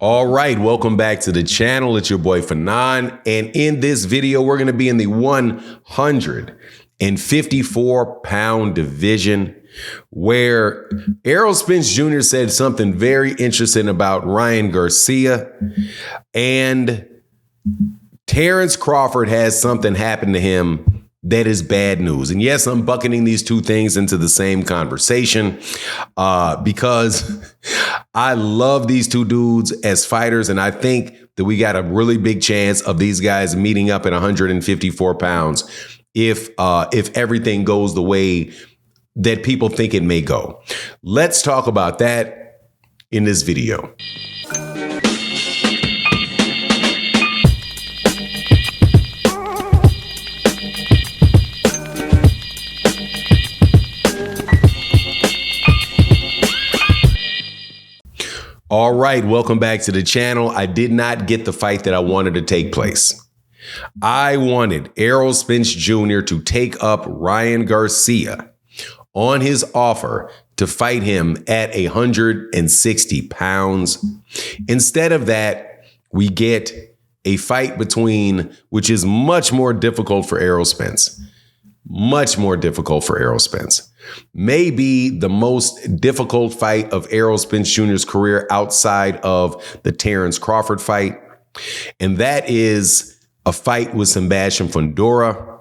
All right, welcome back to the channel. It's your boy Fanon, and in this video, we're going to be in the 154-pound division, where Errol Spence Jr. said something very interesting about Ryan Garcia, and Terence Crawford has something happen to him that is bad news. And yes, I'm bucketing these two things into the same conversation because I love these two dudes as fighters. And I think that we got a really big chance of these guys meeting up at 154 pounds if everything goes the way that people think it may go. Let's talk about that in this video. All right, welcome back to the channel. I did not get the fight that I wanted to take place. I wanted Errol Spence Jr. to take up Ryan Garcia on his offer to fight him at 160 pounds. Instead of that, we get a fight which is much more difficult for Errol Spence. Much more difficult for Errol Spence. Maybe the most difficult fight of Errol Spence Jr.'s career outside of the Terence Crawford fight. And that is a fight with Sebastian Fundora.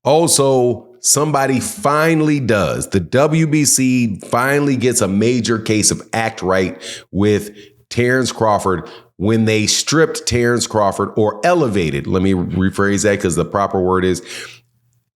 Also, somebody finally does. The WBC finally gets a major case of act right with Terence Crawford when they stripped Terence Crawford, or elevated. Let me rephrase that because the proper word is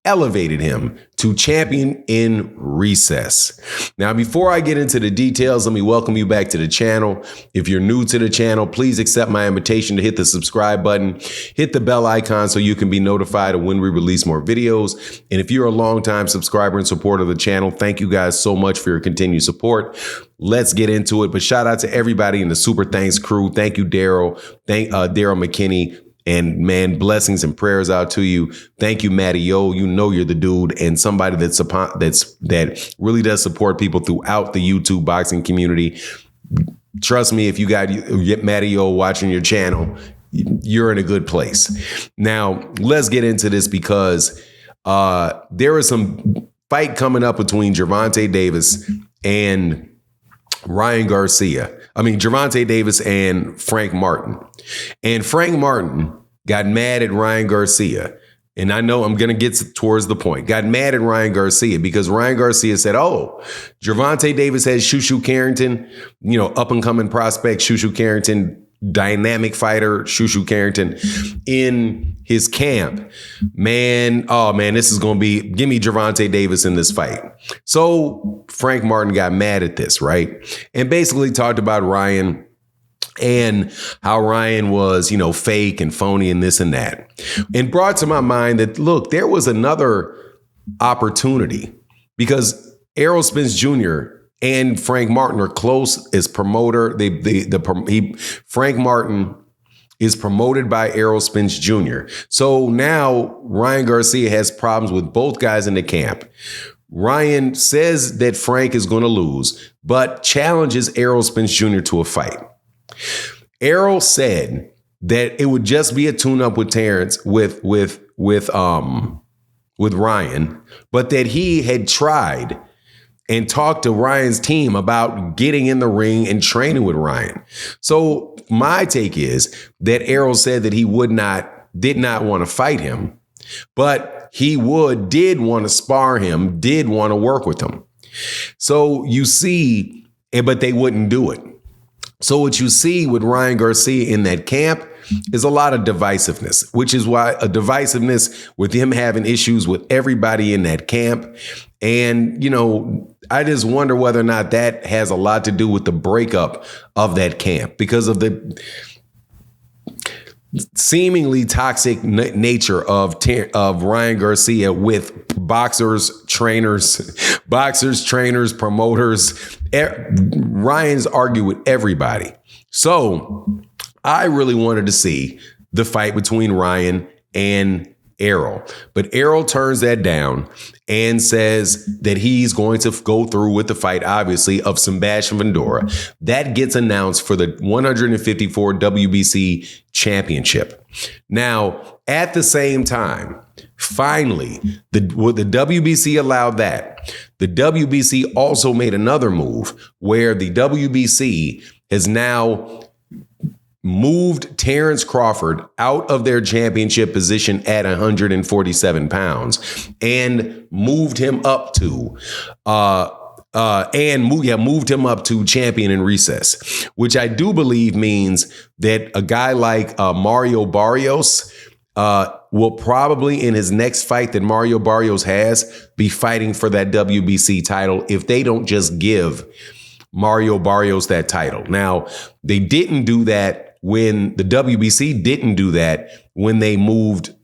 elevated him to champion in recess. Now, before I get into the details, let me welcome you back to the channel. If you're new to the channel, please accept my invitation to hit the subscribe button, hit the bell icon so you can be notified of when we release more videos. And if you're a longtime subscriber and supporter of the channel, thank you guys so much for your continued support. Let's get into it. But shout out to everybody in the Super Thanks crew. Thank you, Daryl. Daryl McKinney. And man, blessings and prayers out to you. Thank you, Matty O. You know you're the dude and somebody that really does support people throughout the YouTube boxing community. Trust me, if you got Matty O watching your channel, you're in a good place. Now, let's get into this because there is some fight coming up between Gervonta Davis and Ryan Garcia. Gervonta Davis and Frank Martin. And Frank Martin got mad at Ryan Garcia. And I know I'm going to get towards the point. Got mad at Ryan Garcia because Ryan Garcia said, oh, Gervonta Davis has Shushu Carrington, up and coming prospect, Shushu Carrington, dynamic fighter, Shushu Carrington in his camp. This is going to be, give me Gervonta Davis in this fight. So Frank Martin got mad at this, right? And basically talked about Ryan and how Ryan was, fake and phony and this and that. And brought to my mind that, look, there was another opportunity because Errol Spence Jr. and Frank Martin are close as promoter. Frank Martin is promoted by Errol Spence Jr. So now Ryan Garcia has problems with both guys in the camp. Ryan says that Frank is going to lose, but challenges Errol Spence Jr. to a fight. Errol said that it would just be a tune-up with Terence with Ryan, but that he had tried and talked to Ryan's team about getting in the ring and training with Ryan. So my take is that Errol said that he did not want to fight him, but he did want to spar him, did want to work with him. So you see, but they wouldn't do it. So what you see with Ryan Garcia in that camp is a lot of divisiveness, which is why a divisiveness with him having issues with everybody in that camp. And, I just wonder whether or not that has a lot to do with the breakup of that camp because of the seemingly toxic nature of Ryan Garcia with boxers, trainers, promoters. Ryan's argued with everybody. So I really wanted to see the fight between Ryan and Errol. But Errol turns that down and says that he's going to go through with the fight, obviously, of Sebastian Fundora. That gets announced for the 154 WBC championship. Now, at the same time, finally, the WBC allowed that. The WBC also made another move where the WBC has now moved Terence Crawford out of their championship position at 147 pounds and moved him up to moved him up to champion in recess, which I do believe means that a guy like Mario Barrios will probably, in his next fight that Mario Barrios has, be fighting for that WBC title if they don't just give Mario Barrios that title. Now, they didn't do that when the WBC didn't do that when they moved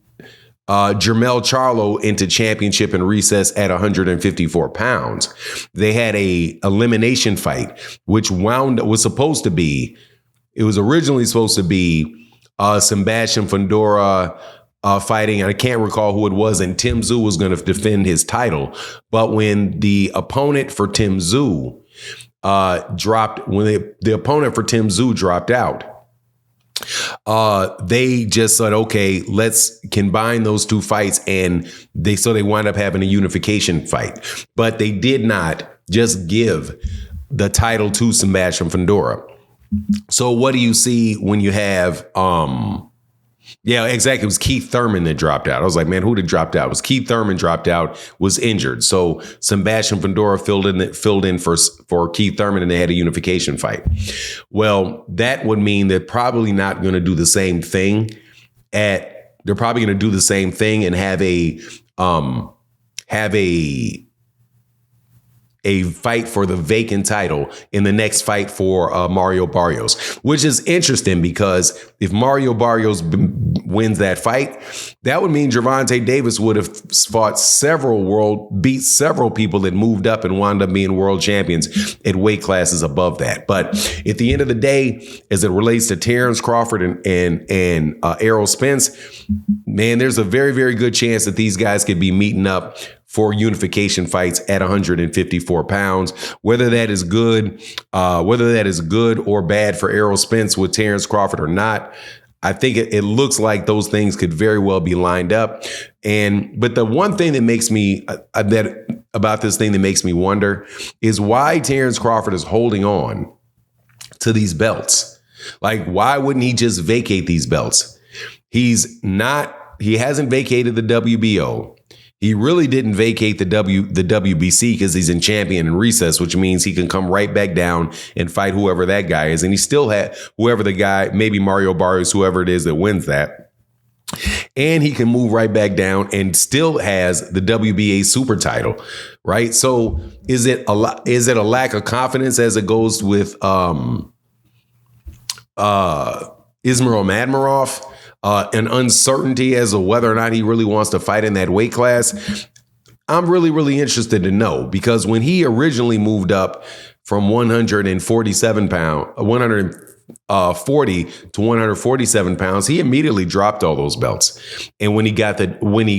Jermell Charlo into championship in recess at 154 pounds. They had a elimination fight, which was originally supposed to be Sebastian Fundora fighting, and I can't recall who it was, and Tim Tszyu was going to defend his title. But when the opponent for Tim Tszyu the opponent for Tim Tszyu dropped out, they just said, okay, let's combine those two fights. And they wound up having a unification fight, but they did not just give the title to Sebastian Fundora. So what do you see when you have, yeah, exactly. It was Keith Thurman that dropped out. I was like, man, who did dropped out? It was Keith Thurman dropped out, was injured. So Sebastian Fundora filled in for Keith Thurman, and they had a unification fight. Well, that would mean they're probably not going to do the same thing they're probably going to do the same thing and have a fight for the vacant title in the next fight for Mario Barrios, which is interesting because if Mario Barrios wins that fight, that would mean Gervonta Davis would have beat several people that moved up and wound up being world champions at weight classes above that. But at the end of the day, as it relates to Terence Crawford and Errol Spence, man, there's a very, very good chance that these guys could be meeting up for unification fights at 154 pounds. Whether that is good or bad for Errol Spence with Terence Crawford or not, I think it looks like those things could very well be lined up. But the one thing that makes me about this thing that makes me wonder is why Terence Crawford is holding on to these belts. Like, why wouldn't he just vacate these belts? He hasn't vacated the WBO. He really didn't vacate the WBC because he's in champion in recess, which means he can come right back down and fight whoever that guy is. And he still had whoever the guy, maybe Mario Barrios, whoever it is that wins that. And he can move right back down and still has the WBA super title, right? So is it a lack of confidence as it goes with Ismail Madmarov? An uncertainty as to whether or not he really wants to fight in that weight class? I'm really, really interested to know, because when he originally moved up from 140 to 147 pounds, he immediately dropped all those belts. And when he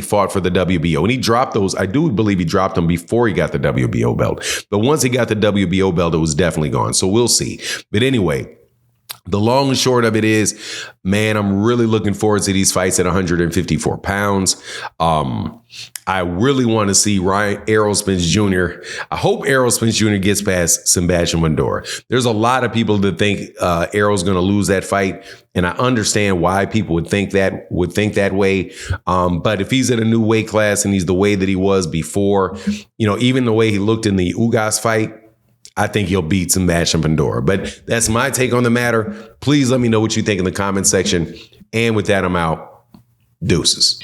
fought for the WBO, and he dropped those, I do believe he dropped them before he got the WBO belt. But once he got the WBO belt, it was definitely gone. So we'll see. But anyway, the long and short of it is, man, I'm really looking forward to these fights at 154 pounds. I really want to see Errol Spence Jr. I hope Errol Spence Jr. gets past Sebastian Fundora. There's a lot of people that think Errol's going to lose that fight, and I understand why people would think that way. But if he's in a new weight class and he's the way that he was before, even the way he looked in the Ugas fight, I think he'll beat Sebastian Fundora. But that's my take on the matter. Please let me know what you think in the comment section. And with that, I'm out. Deuces.